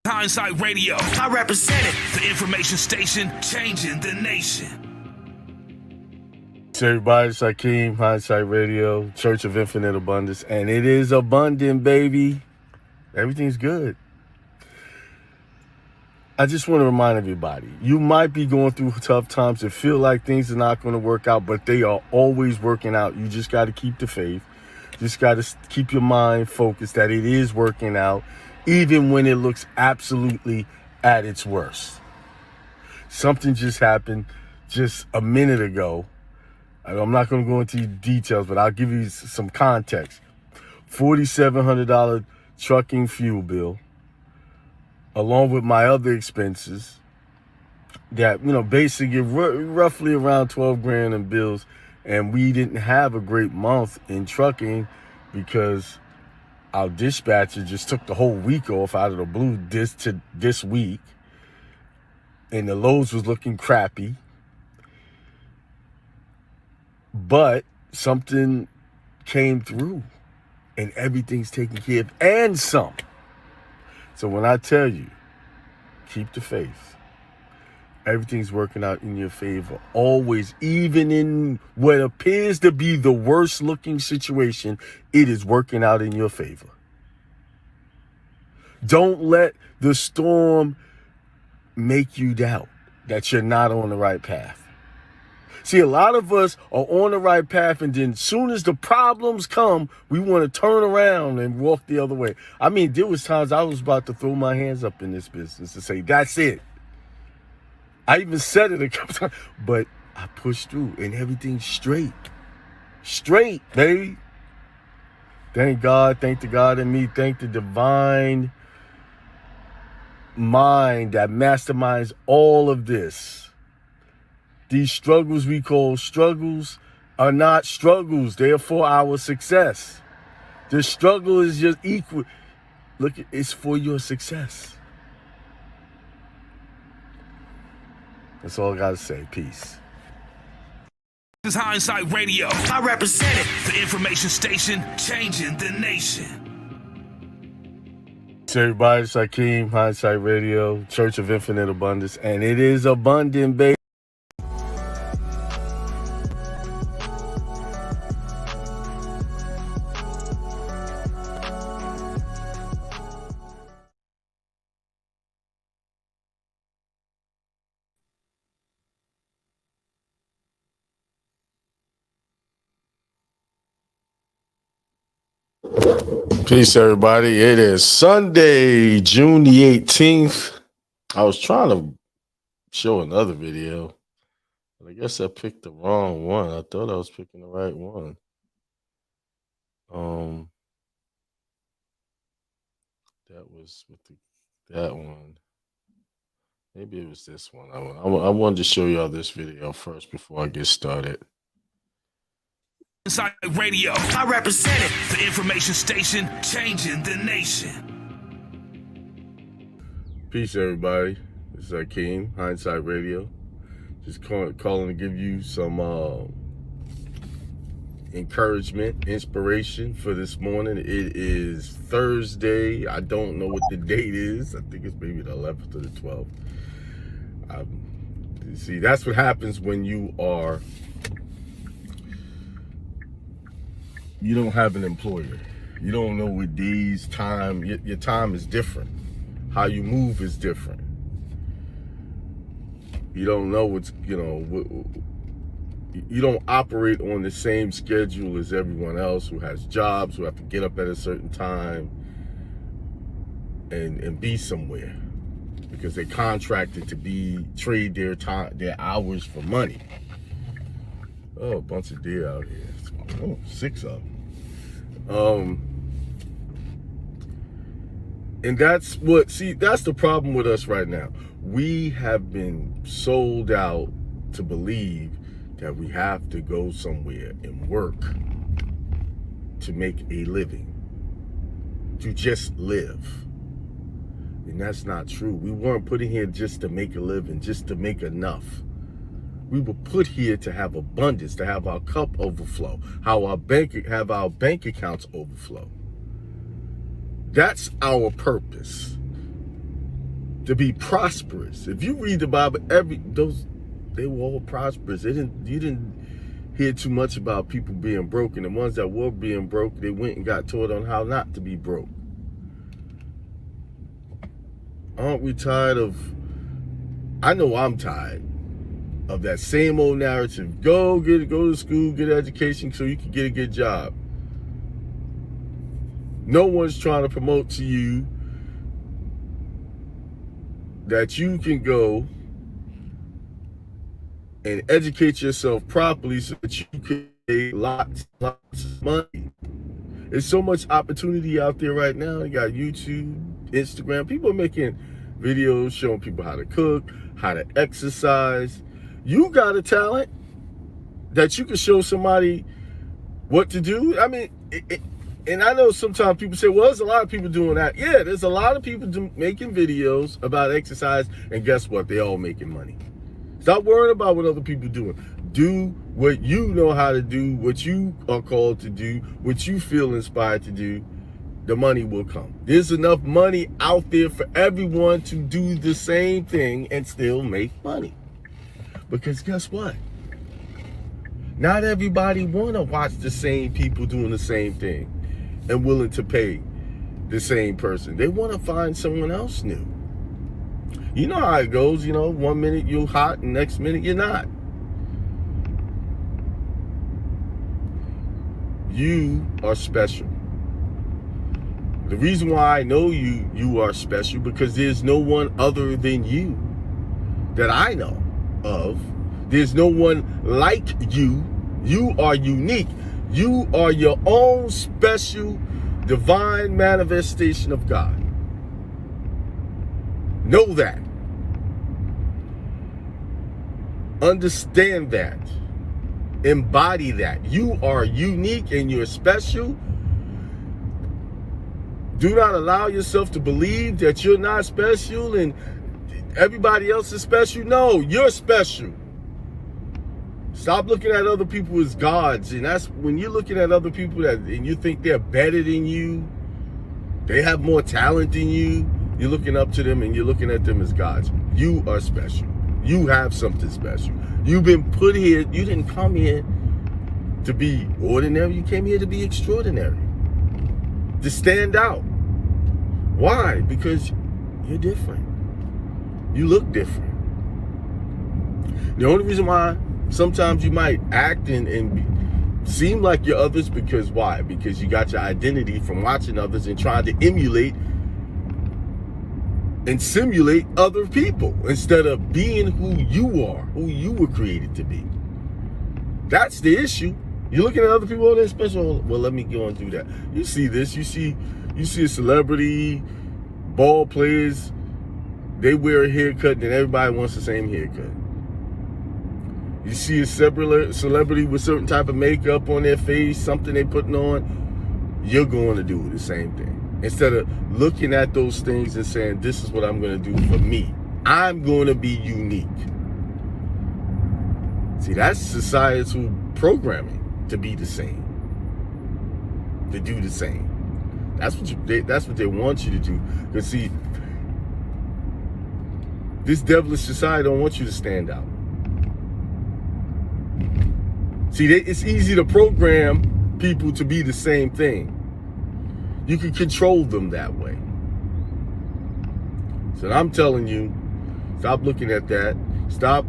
Hindsight Radio. I represent it. The information station changing the nation. Hey everybody, it's Hakeem, Hindsight Radio, Church of Infinite Abundance, and it is abundant, baby. Everything's good. I just want to remind everybody, you might be going through tough times and feel like things are not going to work out, but they are always working out. You just got to keep the faith. Just got to keep your mind focused that it is working out, even when it looks absolutely at its worst. Something just happened just a minute ago. I'm not going to go into details, but I'll give you some context. $4,700 trucking fuel bill, along with my other expenses that, basically roughly around 12 grand in bills. And we didn't have a great month in trucking because our dispatcher just took the whole week off out of the blue this week. And the loads was looking crappy. But something came through and everything's taken care of and some. So when I tell you, keep the faith, everything's working out in your favor. Always, even in what appears to be the worst looking situation, it is working out in your favor. Don't let the storm make you doubt that you're not on the right path. See, a lot of us are on the right path, and then as soon as the problems come, we want to turn around and walk the other way. I mean, there was times I was about to throw my hands up in this business and say, that's it. I even said it a couple times, but I pushed through and everything's straight. Straight, baby. Thank God, thank the God in me, thank the divine mind that masterminds all of this. These struggles we call struggles are not struggles. They are for our success. The struggle is just equal. Look, it's for your success. That's all I got to say. Peace. This is Hindsight Radio. I represent it. The information station changing the nation. Hey everybody, it's Hakeem, Hindsight Radio, Church of Infinite Abundance, and it is abundant, baby. Peace, everybody. It is Sunday, June the 18th. I was trying to show another video, but I guess I picked the wrong one. I thought I was picking the right one. That was with that one. Maybe it was this one. I wanted to show y'all this video first before I get started. Inside Radio. I represent it. The information station changing the nation. Peace, everybody. This is Hakeem, Hindsight Radio. Just calling to give you some encouragement, inspiration for this morning. It is Thursday. I don't know what the date is. I think it's maybe the 11th or the 12th. See, that's what happens when you don't have an employer. You don't know what days, time, your time is different. How you move is different. You don't know you don't operate on the same schedule as everyone else who has jobs, who have to get up at a certain time and be somewhere because they're contracted to trade their time, their hours for money. Oh, a bunch of deer out here. Oh, 6 of them. And that's the problem with us right now. We have been sold out to believe that we have to go somewhere and work to make a living, to just live. And that's not true. We weren't put in here just to make a living, just to make enough. We were put here to have abundance, to have our cup overflow, have our bank accounts overflow. That's our purpose. to be prosperous. If you read the Bible, they were all prosperous. You didn't hear too much about people being broke, and the ones that were being broke, they went and got taught on how not to be broke. Aren't we tired of, I know I'm tired of that same old narrative. Go to school, get an education so you can get a good job. No one's trying to promote to you that you can go and educate yourself properly so that you can make lots of money. There's so much opportunity out there right now. You got YouTube, Instagram. People are making videos showing people how to cook, how to exercise. You got a talent that you can show somebody what to do. I mean, and I know sometimes people say, well, there's a lot of people doing that. Yeah, there's a lot of people making videos about exercise, and guess what? They're all making money. Stop worrying about what other people are doing. Do what you know how to do, what you are called to do, what you feel inspired to do. The money will come. There's enough money out there for everyone to do the same thing and still make money. Because guess what? Not everybody want to watch the same people doing the same thing and willing to pay the same person. They want to find someone else new. You know how it goes, 1 minute you're hot and next minute you're not. You are special. The reason why I know you are special, because there's no one other than you that I know of. There's no one like you. You are unique. You are your own special divine manifestation of God. Know that. Understand that. Embody that. You are unique and you're special. Do not allow yourself to believe that you're not special and everybody else is special. No, you're special. Stop looking at other people as gods. And that's when you're looking at other people and you think they're better than you, they have more talent than you, you're looking up to them and you're looking at them as gods. You are special. You have something special. You've been put here. You didn't come here to be ordinary. You came here to be extraordinary. To stand out. Why? Because you're different. You look different. The only reason why sometimes you might act and seem like you're others, because why? Because you got your identity from watching others and trying to emulate and simulate other people instead of being who you are, who you were created to be. That's the issue. You're looking at other people, oh, they're special. Well, let me go and do that. You see this. You see a celebrity, ball players, they wear a haircut and everybody wants the same haircut. You see a celebrity with certain type of makeup on their face, something they're putting on, you're going to do the same thing. Instead of looking at those things and saying, this is what I'm going to do for me. I'm going to be unique. See, that's societal programming, to be the same, to do the same. That's what they want you to do. Because see, this devilish society don't want you to stand out. See, it's easy to program people to be the same thing. You can control them that way. So I'm telling you, stop looking at that. Stop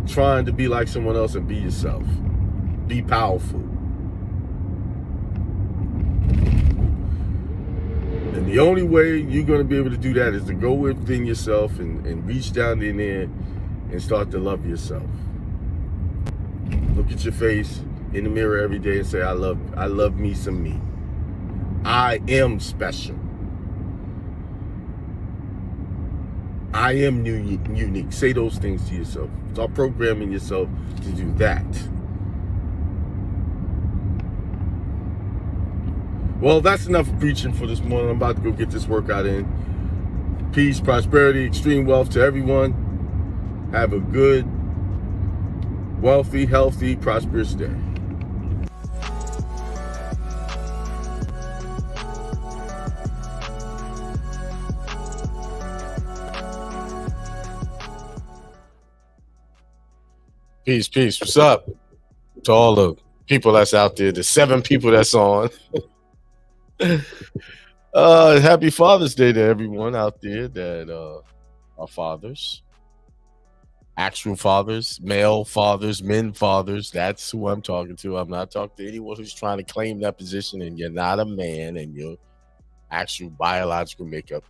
trying to be like someone else and be yourself. Be powerful. And the only way you're going to be able to do that is to go within yourself and reach down in there and start to love yourself. Look at your face in the mirror every day and say, I love me some me. I am special. I am unique. Say those things to yourself. Start programming yourself to do that. Well, that's enough preaching for this morning. I'm about to go get this workout in. Peace, prosperity, extreme wealth to everyone. Have a good, wealthy, healthy, prosperous day. Peace, peace. What's up to all the people that's out there, the 7 people that's on. Happy Father's Day to everyone out there that are fathers, actual fathers, male fathers, men fathers. That's who I'm talking to. I'm not talking to anyone who's trying to claim that position and you're not a man and your actual biological makeup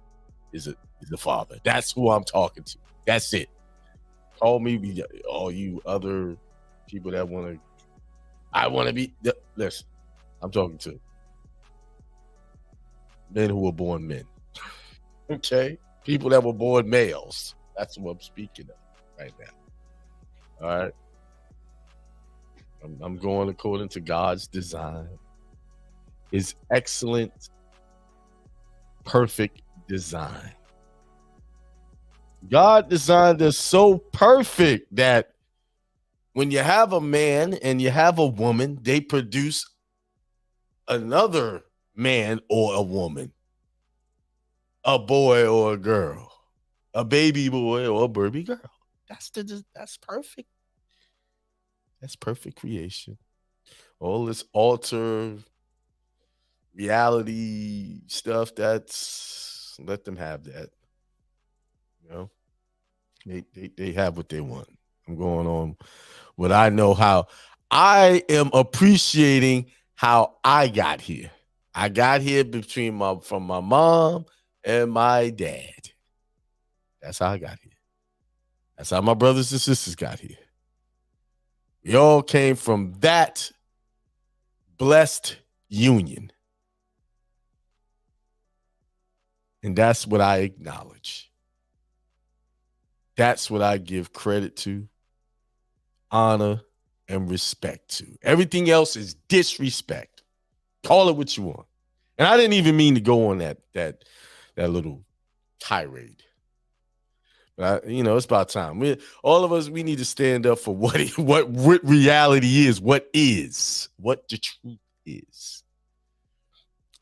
is a father. That's who I'm talking to. That's it. Call me all you other people that want to. I want to be. Listen, I'm talking to men who were born men. Okay, people that were born males. That's what I'm speaking of right now. All right, I'm going according to God's design. His excellent, perfect design. God designed us so perfect that when you have a man and you have a woman, they produce another man or a woman, a boy or a girl, a baby boy or a baby girl. That's perfect. That's perfect creation. All this alter reality stuff, that's let them have that. You know, they have what they want. I'm going on what I know, how I am appreciating how I got here. I got here from my mom and my dad. That's how I got here. That's how my brothers and sisters got here. We all came from that blessed union. And that's what I acknowledge. That's what I give credit to, honor, and respect to. Everything else is disrespect. Call it what you want. And I didn't even mean to go on that little tirade. But it's about time. All of us, we need to stand up for what reality is, what the truth is.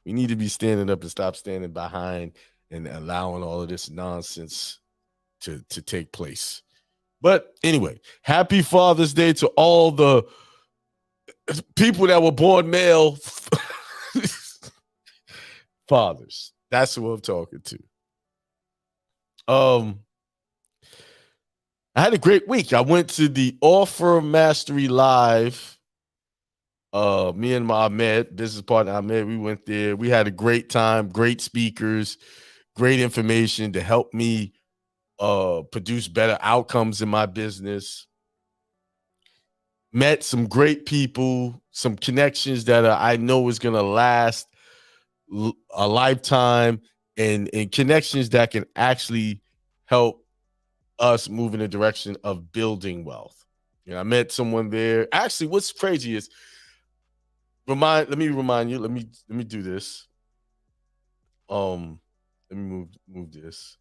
We need to be standing up and stop standing behind and allowing all of this nonsense to take place. But anyway, happy Father's Day to all the people that were born male fathers. That's who I'm talking to. I had a great week. I went to the Offer Mastery Live. Me and my Ahmed, business partner Ahmed, we went there. We had a great time, great speakers, great information to help me produce better outcomes in my business. Met some great people, some connections that I know is going to last a lifetime, and connections that can actually help us move in the direction of building wealth. I met someone there. Actually, what's crazy is let me remind you. Let me do this. Let me move this.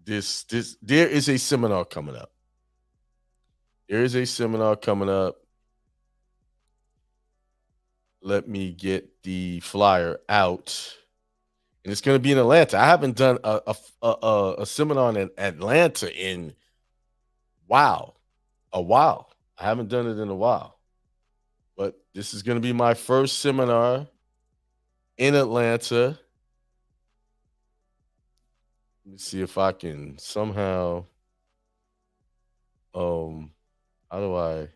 This there is a seminar coming up. There is a seminar coming up. Let me get the flyer out. And it's going to be in Atlanta. I haven't done a seminar in Atlanta in a while. I haven't done it in a while. But this is going to be my first seminar in Atlanta. Let me see if I can somehow. How do I?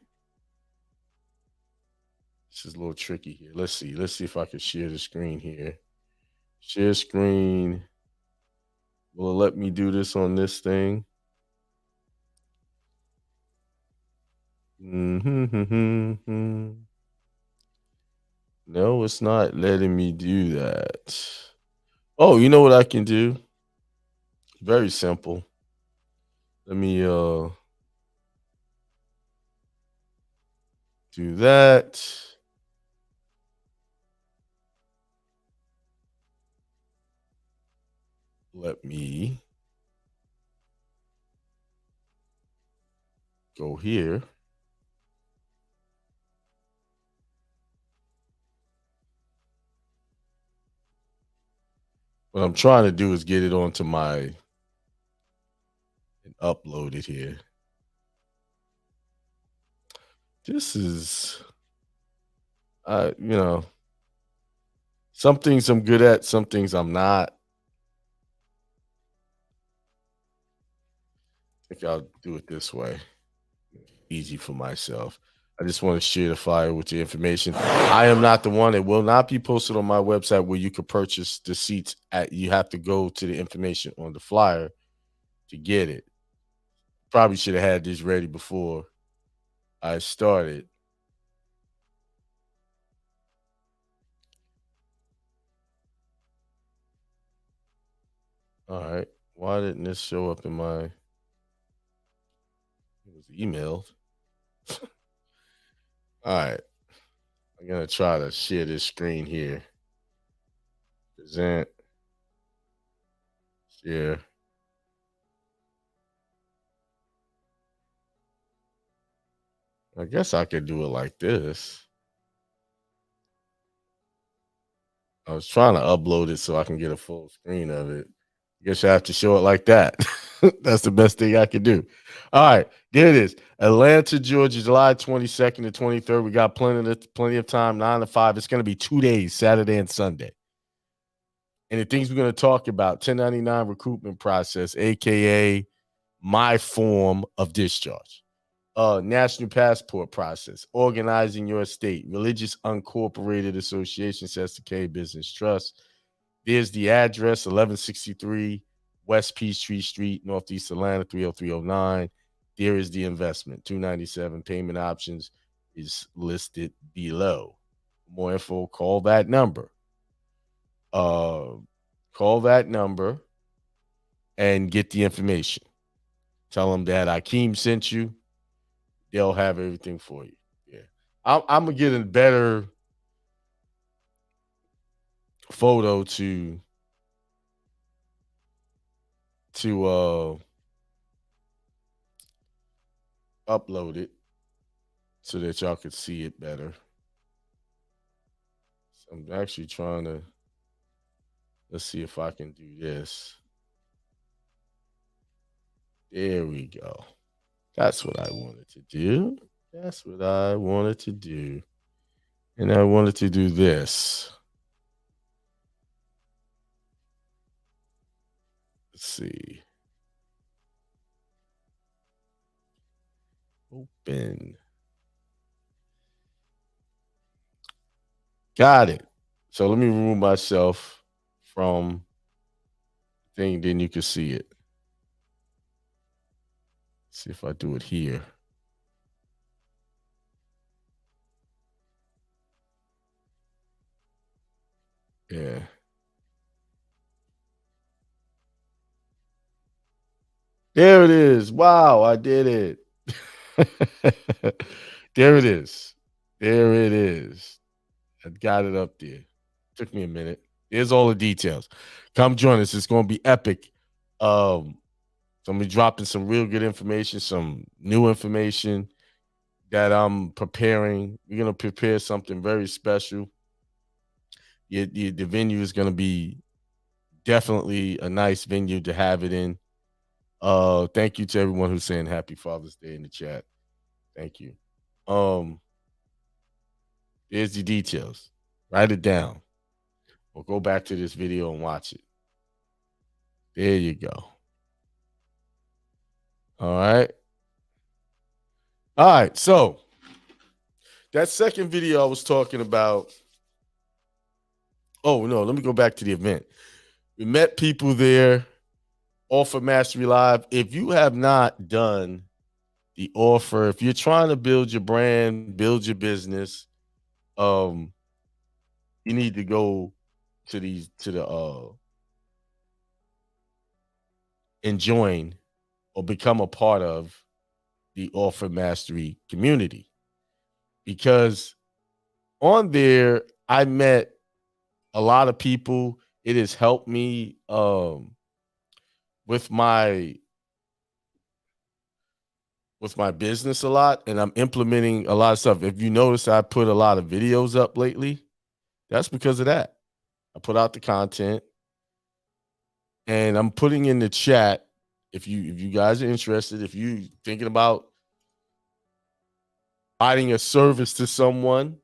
This is a little tricky here. Let's see. Let's see if I can share the screen here. Share screen. Will it let me do this on this thing? No, it's not letting me do that. Oh, you know what I can do? Very simple. Let me do that. Let me go here. What I'm trying to do is get it onto and upload it here. This is, some things I'm good at, some things I'm not. I think I'll do it this way. Easy for myself. I just want to share the flyer with the information. I am not the one. It will not be posted on my website where you can purchase the seats at. You have to go to the information on the flyer to get it. Probably should have had this ready before I started. All right. Why didn't this show up in my? It was emailed. All right. I'm gonna try to share this screen here. Present. Share. I guess I could do it like this. I was trying to upload it so I can get a full screen of it. I guess I have to show it like that. That's the best thing I can do. All right, there it is. Atlanta, Georgia, July 22nd to 23rd. We got plenty of time, 9 to 5. It's going to be 2 days, Saturday and Sunday. And the things we're going to talk about, 1099 recruitment process, aka my form of discharge. National passport process, organizing your estate, religious uncorporated association, SSK Business Trust. There's the address, 1163 West Peachtree Street, Northeast Atlanta, 30309. There is the investment, $297. Payment options is listed below. For more info, call that number. Call that number and get the information. Tell them that Akeem sent you. They'll have everything for you. Yeah. I'm gonna get a better photo to upload it so that y'all could see it better. So I'm actually trying to, let's see if I can do this. There we go. That's what I wanted to do. That's what I wanted to do. And I wanted to do this. Let's see. Open. Got it. So let me remove myself from the thing, then you can see it. See if I do it here. Yeah. There it is. Wow, I did it. There it is. There it is. I got it up there. Took me a minute. Here's all the details. Come join us. It's going to be epic. So I'm be dropping some real good information, some new information that I'm preparing. We're going to prepare something very special. The venue is going to be definitely a nice venue to have it in. Thank you to everyone who's saying Happy Father's Day in the chat. Thank you. Here's the details. Write it down. Or go back to this video and watch it. There you go. All right. All right. So that second video I was talking about. Oh, no, let me go back to the event. We met people there. Offer Mastery Live. If you have not done the offer, if you're trying to build your brand, build your business, you need to go to the and join or become a part of the Offer Mastery community. Because on there, I met a lot of people. It has helped me with my business a lot, and I'm implementing a lot of stuff. If you notice, I put a lot of videos up lately. That's because of that. I put out the content, and I'm putting in the chat. If you guys are interested, if you thinking about providing a service to someone,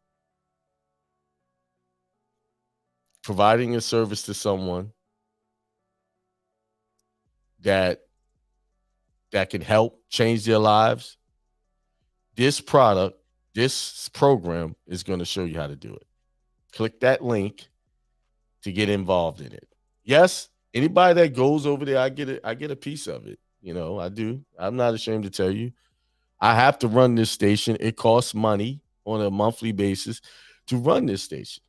that can help change their lives, this program is going to show you how to do it. Click that link to get involved in it. Yes, anybody that goes over there, I get a piece of it. I do. I'm not ashamed to tell you. I have to run this station. It costs money on a monthly basis to run this station.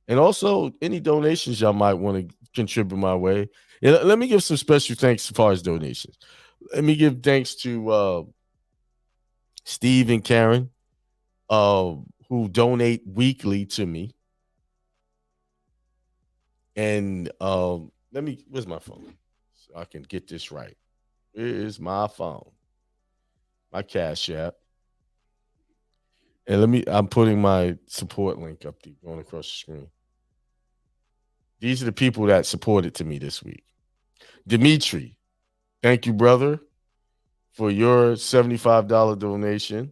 And also, any donations y'all might want to contribute my way. Let me give some special thanks as far as donations. Let me give thanks to Steve and Karen, who donate weekly to me. And where's my phone? So I can get this right. Where is my phone? My Cash App. And I'm putting my support link up there, going across the screen. These are the people that supported to me this week. Dimitri, thank you, brother, for your $75 donation.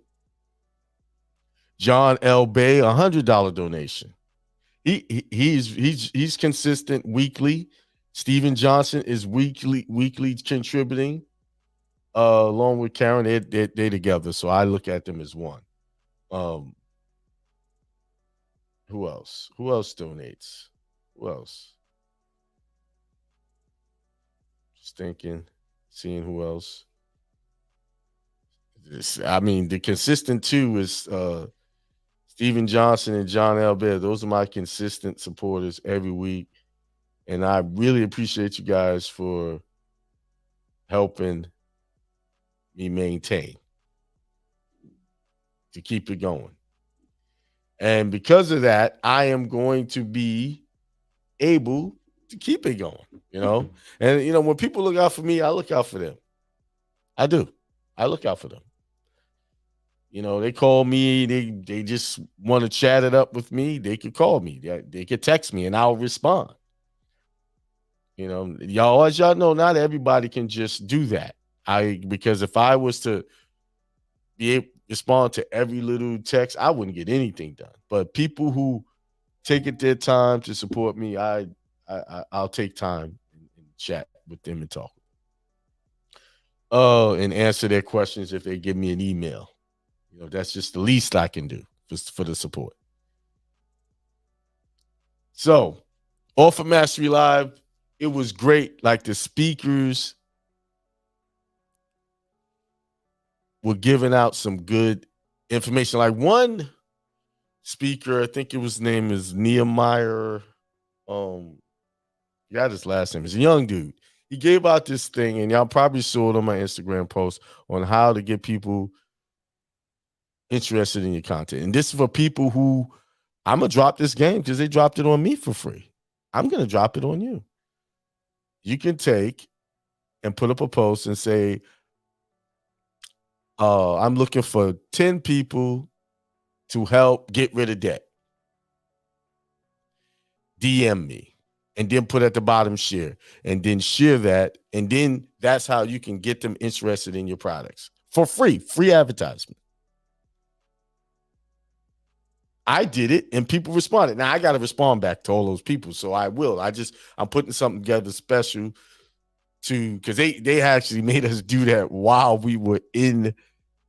John L. Bay, $100 donation. He's consistent weekly. Stephen Johnson is weekly contributing, along with Karen. They together, so I look at them as one. Who else? Who else donates? Who else? Just thinking, seeing who else. The consistent two is Stephen Johnson and John L. Bear. Those are my consistent supporters every week. And I really appreciate you guys for helping me maintain, to keep it going. And because of that, I am going to be able to keep it going, And, when people look out for me, I look out for them. I do. I look out for them. They call me, they just want to chat it up with me. They could call me. They could text me and I'll respond. Y'all, as y'all know, not everybody can just do that. Because if I was to be able to respond to every little text, I wouldn't get anything done. But people who take it their time to support me, I'll take time and chat with them and talk. And answer their questions if they give me an email. That's just the least I can do for the support. So, Author Mastery Live, it was great. Like, the speakers were giving out some good information. Like, one speaker, I think his name is Nehemiah. Got his last name. He's a young dude. He gave out this thing, and y'all probably saw it on my Instagram post, on how to get people interested in your content. And this is for people who, I'm going to drop this game because they dropped it on me for free. I'm going to drop it on you. You can take and put up a post and say, I'm looking for 10 people to help get rid of debt. DM me. And then put at the bottom, share. And then share that. And then that's how you can get them interested in your products. For free advertisement. I did it and people responded. Now I got to respond back to all those people. So I will. I'm putting something together special because they actually made us do that while we were in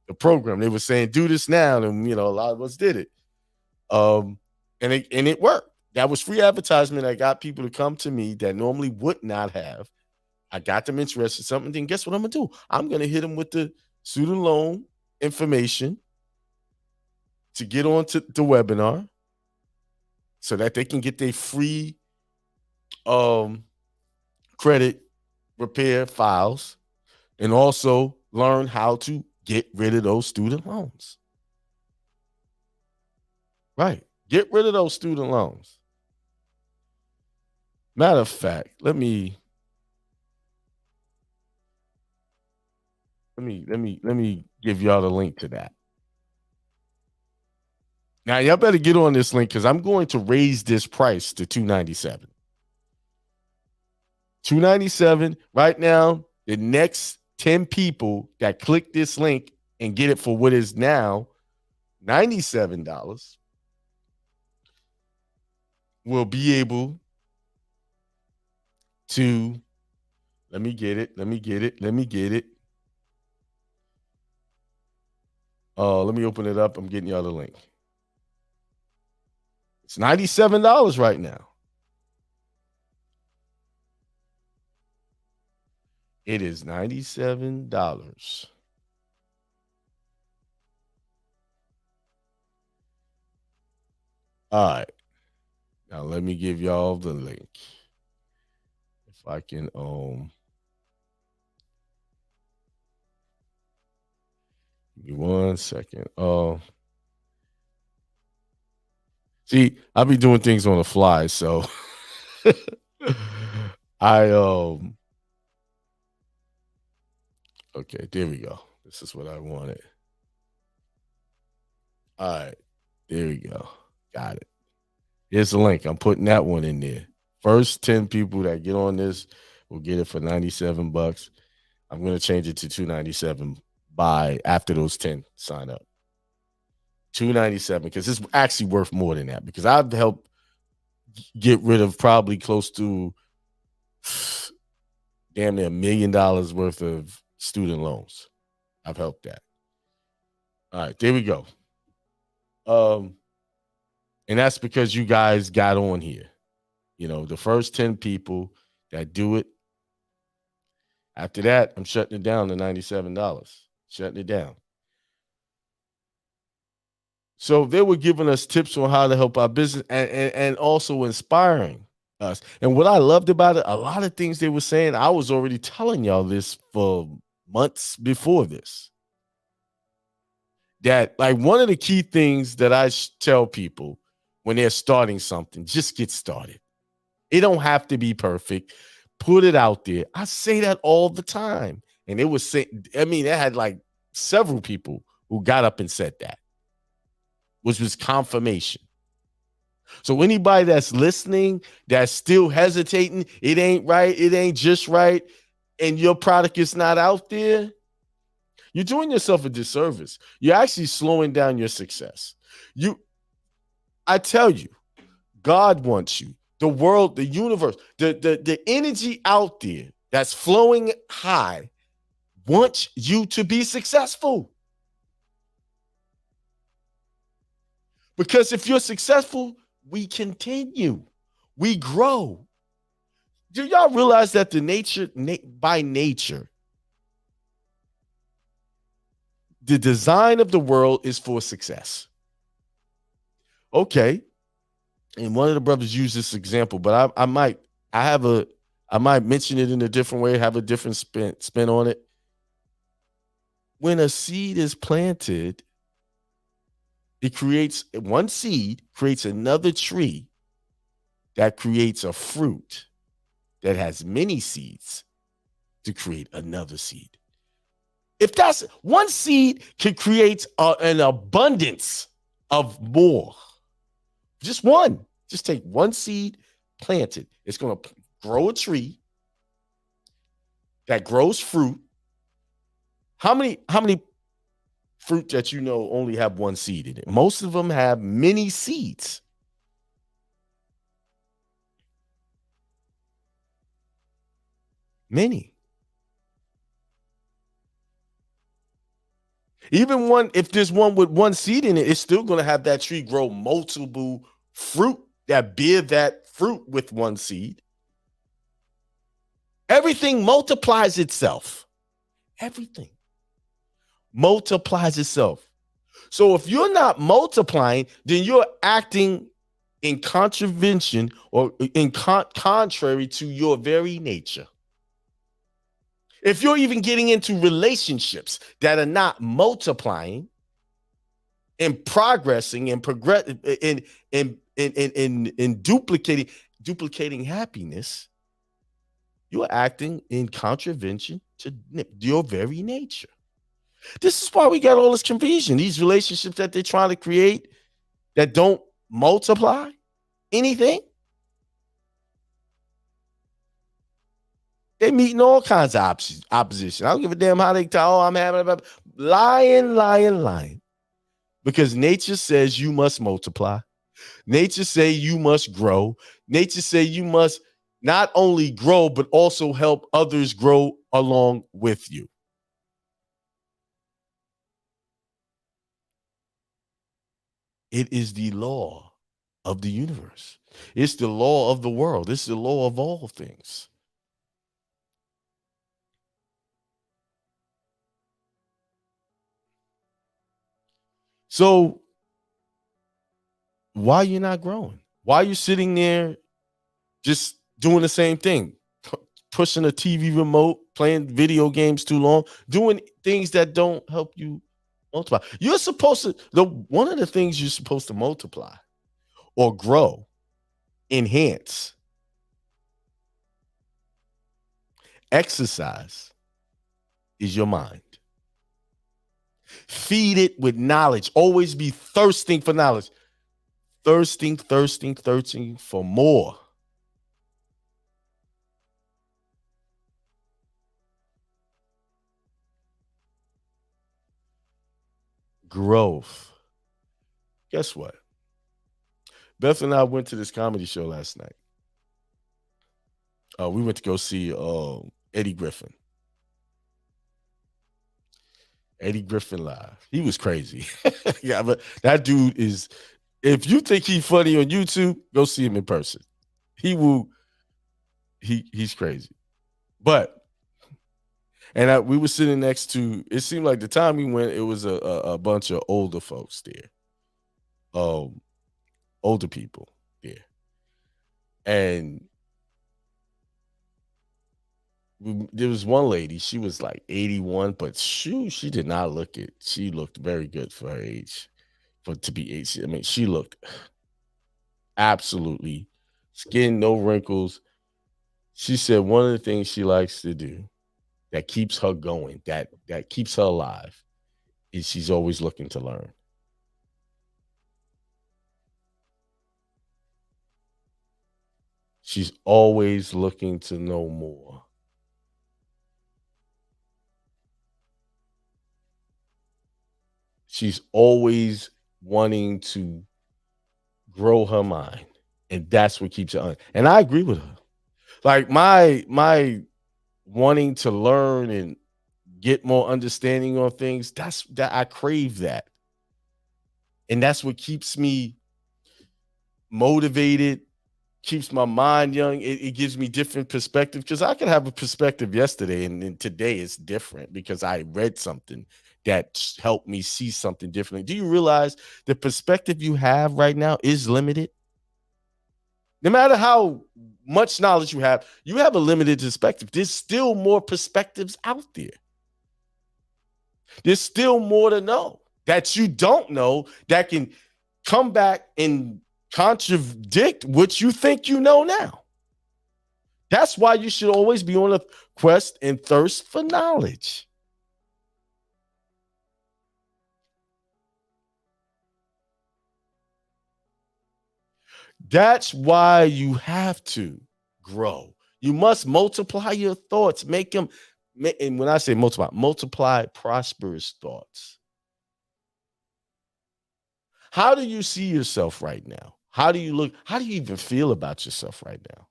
the program. They were saying, do this now. And, a lot of us did it. And it worked. That was free advertisement. I got people to come to me that normally would not have. I got them interested in something. Then guess what I'm going to do? I'm going to hit them with the student loan information to get on to the webinar so that they can get their free credit repair files and also learn how to get rid of those student loans. Right. Get rid of those student loans. Matter of fact, let me give y'all the link to that. Now, y'all better get on this link because I'm going to raise this price to $297. $297 right now. The next 10 people that click this link and get it for what is now $97 will be able to, let me get it. Let me open it up. I'm getting y'all the link. It's $97 right now. It is $97. All right. Now let me give y'all the link. If I can give me 1 second. See, I'll be doing things on the fly, so okay, there we go. This is what I wanted. All right, there we go. Got it. Here's the link. I'm putting that one in there. First 10 people that get on this will get it for $97. I'm going to change it to $297 after those 10 sign up. $297 because it's actually worth more than that, because I've helped get rid of probably close to damn near $1 million worth of student loans. I've helped that. All right, there we go. And that's because you guys got on here. You know, the first 10 people that do it. After that, I'm shutting it down to $97. Shutting it down. So they were giving us tips on how to help our business and also inspiring us. And what I loved about it, a lot of things they were saying, I was already telling y'all this for months before this. That, like, one of the key things that I tell people when they're starting something, just get started. It don't have to be perfect. Put it out there. I say that all the time. And it was saying, I mean, it had like several people who got up and said that, which was confirmation. So anybody that's listening, that's still hesitating, it ain't right, it ain't just right, and your product is not out there, you're doing yourself a disservice. You're actually slowing down your success. I tell you, God wants you, the world, the universe, the energy out there that's flowing high wants you to be successful. Because if you're successful, we continue, we grow. Do y'all realize that by nature, the design of the world is for success? Okay. And one of the brothers used this example, but I might mention it in a different way, have a different spin on it. When a seed is planted, one seed creates another tree that creates a fruit that has many seeds to create another seed. If that's one seed, can create an abundance of more. Just one. Just take one seed, plant it. It's going to grow a tree that grows fruit. How many fruit that you know only have one seed in it? Most of them have many seeds. Many. Even if there's one with one seed in it, it's still going to have that tree grow multiple fruit that bear that fruit with one seed. Everything multiplies itself. Everything multiplies itself. So if you're not multiplying, then you're acting in contravention or in contrary to your very nature. If you're even getting into relationships that are not multiplying and progressing and duplicating happiness, you're acting in contravention to your very nature. This is why we got all this confusion. These relationships that they're trying to create that don't multiply anything. They meeting all kinds of opposition. I don't give a damn how they tell. Oh, I'm having lying. because nature says you must multiply. Nature say you must grow. Nature say you must not only grow, but also help others grow along with you. It is the law of the universe. It's the law of the world. It's the law of all things. So why are you not growing? Why are you sitting there just doing the same thing? Pushing a TV remote, playing video games too long, doing things that don't help you multiply. You're supposed to, one of the things you're supposed to multiply or grow, enhance, exercise is your mind. Feed it with knowledge. Always be thirsting for knowledge. Thirsting for more. Growth. Guess what? Beth and I went to this comedy show last night. We went to go see Eddie Griffin. Eddie Griffin live. He was crazy. Yeah, but that dude is, if you think he's funny on YouTube, go see him in person. He will, he's crazy. But, and we were sitting next to, it seemed like the time we went, it was a bunch of older folks there. Older people there. And there was one lady, she was like 81, but she did not look it. She looked very good for her age, to be 80. I mean, she looked absolutely skin, no wrinkles. She said one of the things she likes to do that keeps her going, that keeps her alive, is she's always looking to learn. She's always looking to know more. She's always wanting to grow her mind. And that's what keeps her on. And I agree with her. Like my wanting to learn and get more understanding on things, that I crave that. And that's what keeps me motivated, keeps my mind young. It gives me different perspective, because I could have a perspective yesterday and today it's different because I read something that helped me see something differently. Do you realize the perspective you have right now is limited? No matter how much knowledge you have a limited perspective. There's still more perspectives out there. There's still more to know that you don't know, that can come back and contradict what you think you know now. That's why you should always be on a quest and thirst for knowledge. That's why you have to grow. You must multiply your thoughts, make them, and when I say multiply prosperous thoughts. How do you see yourself right now? How do you look? How do you even feel about yourself right now?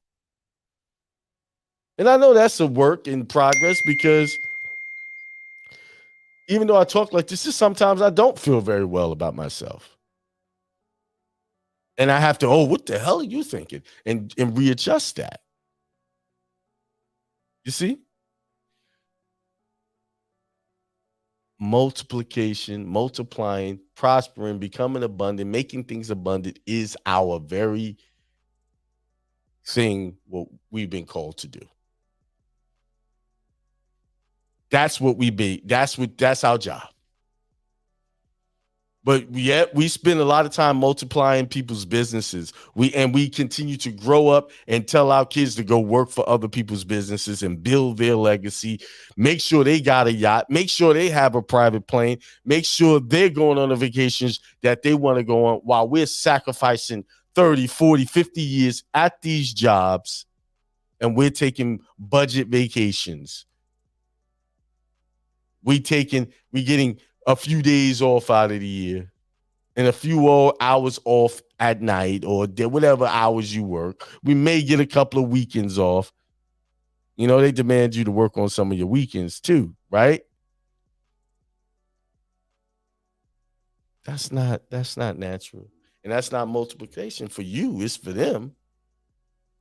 And I know that's a work in progress, because even though I talk like this, sometimes I don't feel very well about myself. And I have to, what the hell are you thinking? And readjust that. You see? Multiplication, multiplying, prospering, becoming abundant, making things abundant is our very thing, what we've been called to do. That's what that's our job. But yet we spend a lot of time multiplying people's businesses. We continue to grow up and tell our kids to go work for other people's businesses and build their legacy. Make sure they got a yacht. Make sure they have a private plane. Make sure they're going on the vacations that they want to go on, while we're sacrificing 30, 40, 50 years at these jobs, and we're taking budget vacations. We're getting a few days off out of the year. and a few hours off at night or whatever hours you work. We may get a couple of weekends off. You know, they demand you to work on some of your weekends too, right? That's not natural. And that's not multiplication for you. It's for them.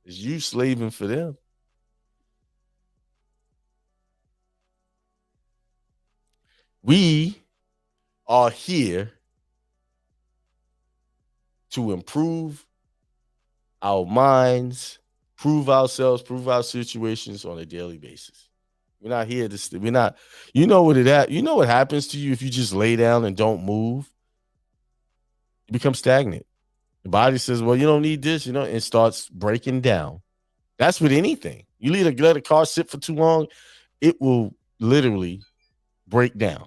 It's you slaving for them. We are here to improve our minds, prove ourselves, prove our situations on a daily basis. We're not here to we're not, you know what happens to you if you just lay down and don't move? You become stagnant. The body says, well, you don't need this, and starts breaking down. That's with anything. You let a car sit for too long, it will literally break down.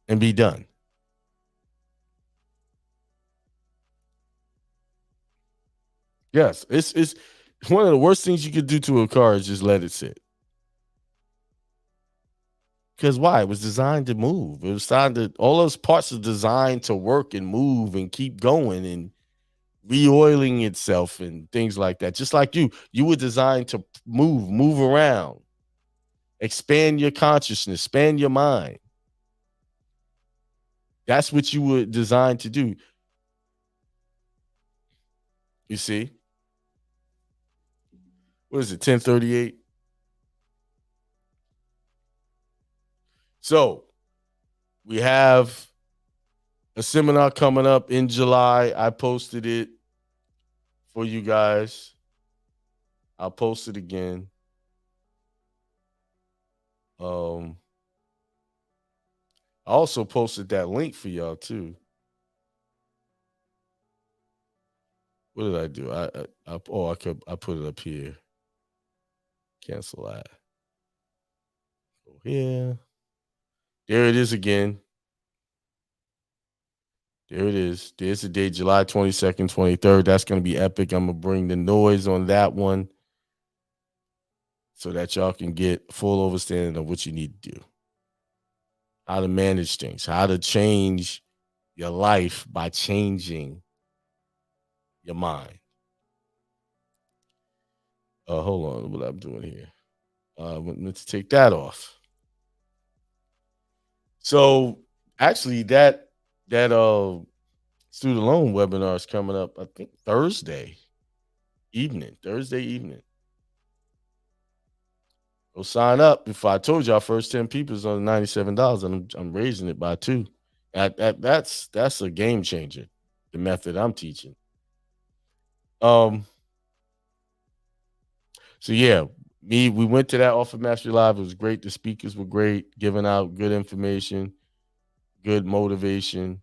And be done. Yes, it's one of the worst things you could do to a car is just let it sit. Because why? It was designed to move. It was designed to, all those parts are designed to work and move and keep going and re-oiling itself and things like that. Just like you were designed to move around, expand your consciousness, expand your mind. That's what you were designed to do. You see? What is it, 10:38? So we have a seminar coming up in July. I posted it for you guys. I'll post it again. I also posted that link for y'all too. What did I do? I put it up here. Cancel that. Go here. There it is again. There it is. There's the date, July 22nd, 23rd. That's going to be epic. I'm going to bring the noise on that one so that y'all can get full understanding of what you need to do. How to manage things, how to change your life by changing your mind. Hold on, what I'm doing here. Let's take that off. So actually that student loan webinar is coming up, I think Thursday evening. Go sign up. If I told y'all first 10 people is on $97, and I'm raising it by 2. That's a game changer, the method I'm teaching. So yeah, we went to that Offer Mastery Live. It was great. The speakers were great, giving out good information, good motivation.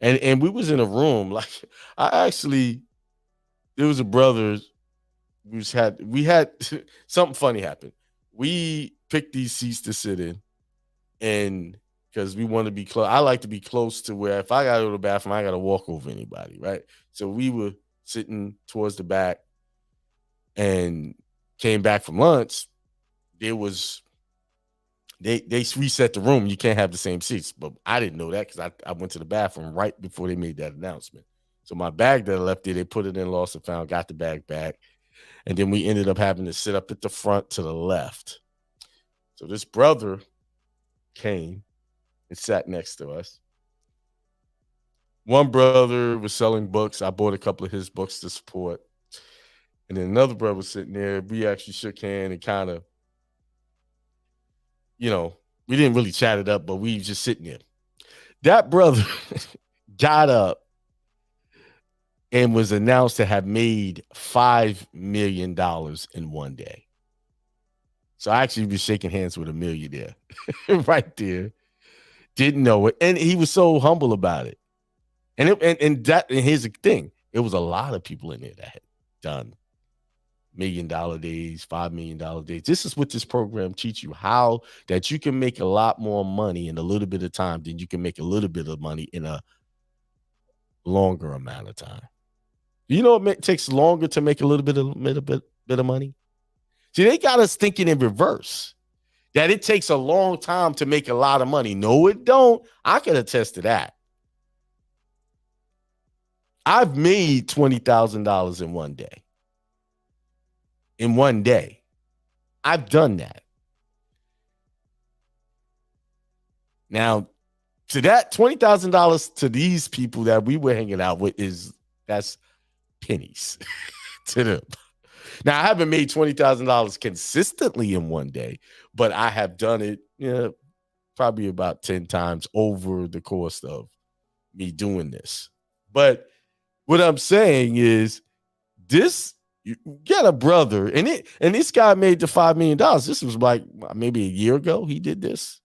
And we was in a room, like there was a brother we had something funny happen. We picked these seats to sit in, and because we want to be close. I like to be close to where if I got to go to the bathroom, I got to walk over anybody, right? So we were sitting towards the back and came back from lunch. They reset the room. You can't have the same seats, but I didn't know that because I went to the bathroom right before they made that announcement. So my bag that I left there, they put it in, lost and found, got the bag back. And then we ended up having to sit up at the front to the left. So this brother came and sat next to us. One brother was selling books. I bought a couple of his books to support. And then another brother was sitting there. We actually shook hands and kind of, we didn't really chat it up, but we was just sitting there. That brother got up and was announced to have made $5 million in one day. So I actually was shaking hands with a millionaire right there. Didn't know it. And he was so humble about it. And here's the thing. It was a lot of people in there that had done $1 million days, $5 million days. This is what this program teaches you, how that you can make a lot more money in a little bit of time than you can make a little bit of money in a longer amount of time. You know it takes longer to make a little bit of money? See, they got us thinking in reverse. that it takes a long time to make a lot of money. No, it don't. I can attest to that. I've made $20,000 in one day. In one day. I've done that. Now, to that $20,000 to these people that we were hanging out with that's pennies to them. Now, I haven't made $20,000 consistently in one day, but I have done it, probably about 10 times over the course of me doing this. But what I'm saying is this, you get a brother, and this guy made the $5 million. This was like maybe a year ago he did this.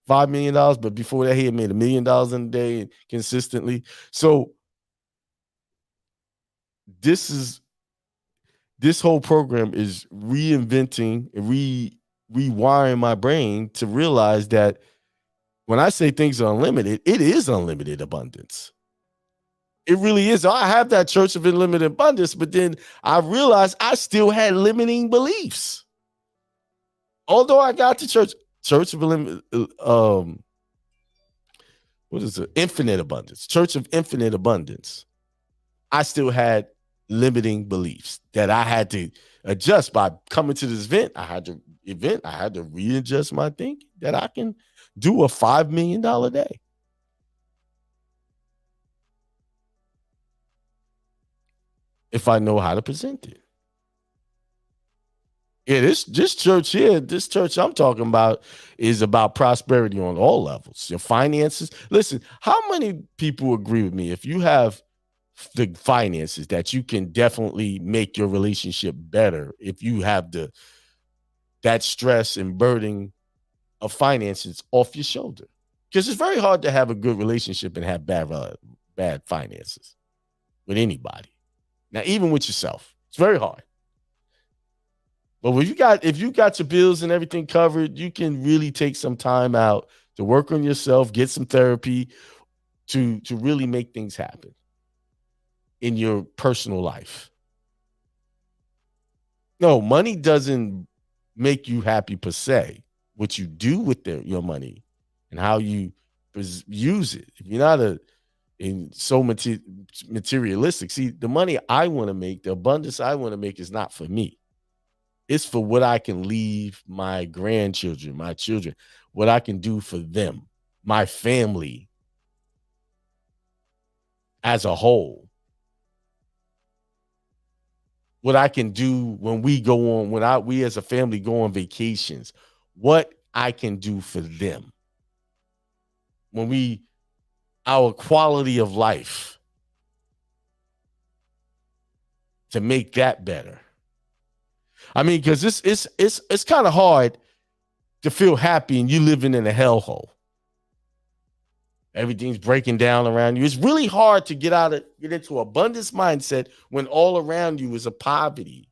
$5 million, but before that, he had made $1 million in a day consistently. So this whole program is reinventing, rewiring my brain to realize that when I say things are unlimited, it is unlimited abundance. It really is. I have that Church of Unlimited Abundance, but then I realized I still had limiting beliefs. Although I got to Church of Infinite Abundance, Church of Infinite Abundance, I still had limiting beliefs that I had to adjust by coming to this event. I had to readjust my thinking that I can do a $5 million day. If I know how to present it. Yeah, this church here, this church I'm talking about is about prosperity on all levels. Your finances. Listen, how many people agree with me? If you have the finances, that you can definitely make your relationship better if you have that stress and burden of finances off your shoulder. Because it's very hard to have a good relationship and have bad finances with anybody. Now, even with yourself, it's very hard. But if you got your bills and everything covered, you can really take some time out to work on yourself, get some therapy to really make things happen in your personal life. No, money doesn't make you happy per se. What you do with your money and how you use it. If you're not so materialistic, see, the money I want to make, the abundance I want to make is not for me. It's for what I can leave my grandchildren, my children, what I can do for them, my family as a whole. What I can do when we as a family go on vacations, what I can do for them. Our quality of life to make that better. I mean, because it's kind of hard to feel happy and you living in a hellhole. Everything's breaking down around you. It's really hard to get into abundance mindset when all around you is a poverty.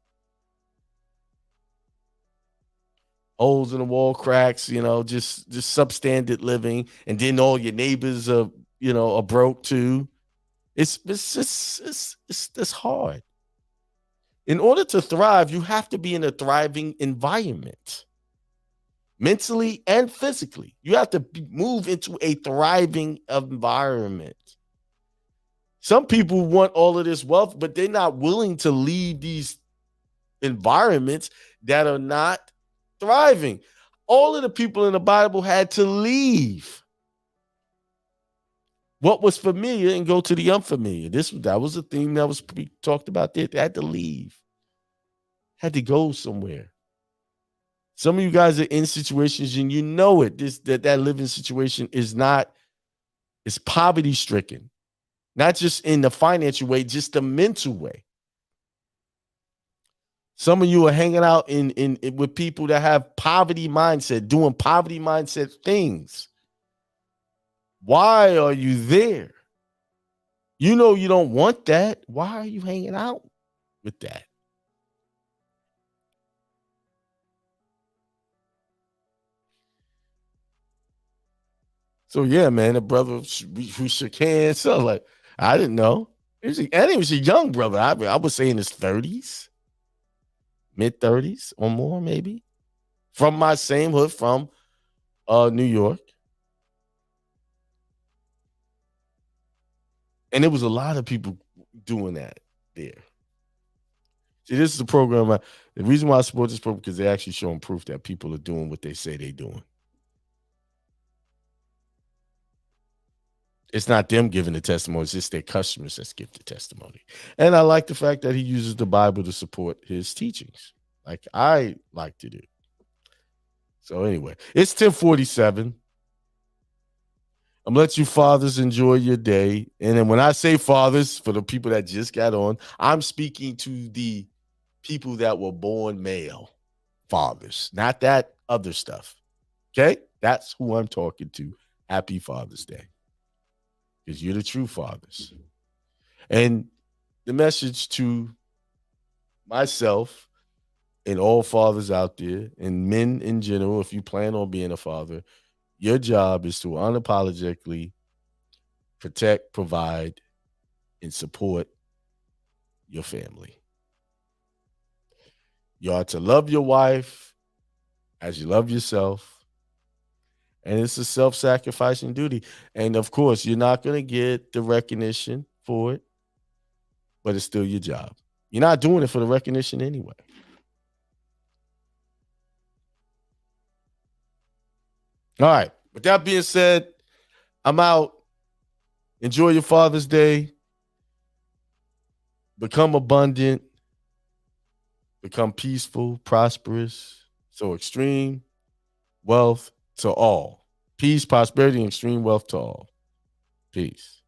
Holes in the wall, cracks, just substandard living, and then all your neighbors are broke too. It's hard. In order to thrive, you have to be in a thriving environment. Mentally and physically. You have to move into a thriving environment. Some people want all of this wealth, but they're not willing to leave these environments that are not thriving. All of the people in the Bible had to leave what was familiar and go to the unfamiliar. That was a theme that was talked about there. They had to leave. Had to go somewhere. Some of you guys are in situations and you know it. That living situation is poverty stricken. Not just in the financial way, just the mental way. Some of you are hanging out with people that have poverty mindset, doing poverty mindset things. Why are you there? You know you don't want that. Why are you hanging out with that? So yeah, man, the brother who shook hands, so like I didn't know. He was a young brother. I would say in his 30s, mid 30s or more, maybe. from my same hood, from New York. And there was a lot of people doing that there. See, this is the program. The reason why I support this program, because they're actually showing proof that people are doing what they say they're doing. It's not them giving the testimony. It's just their customers that give the testimony. And I like the fact that he uses the Bible to support his teachings, like I like to do. So anyway, it's 10:47. I'm gonna let you fathers enjoy your day. And then when I say fathers, for the people that just got on, I'm speaking to the people that were born male fathers, not that other stuff. Okay? That's who I'm talking to. Happy Father's Day. Because you're the true fathers. And the message to myself and all fathers out there, and men in general, if you plan on being a father, your job is to unapologetically protect, provide, and support your family. You are to love your wife as you love yourself. And it's a self-sacrificing duty. And of course, you're not going to get the recognition for it, but it's still your job. You're not doing it for the recognition anyway. All right. With that being said, I'm out. Enjoy your Father's Day. Become abundant. Become peaceful, prosperous. So extreme wealth to all. Peace, prosperity, and extreme wealth to all. Peace.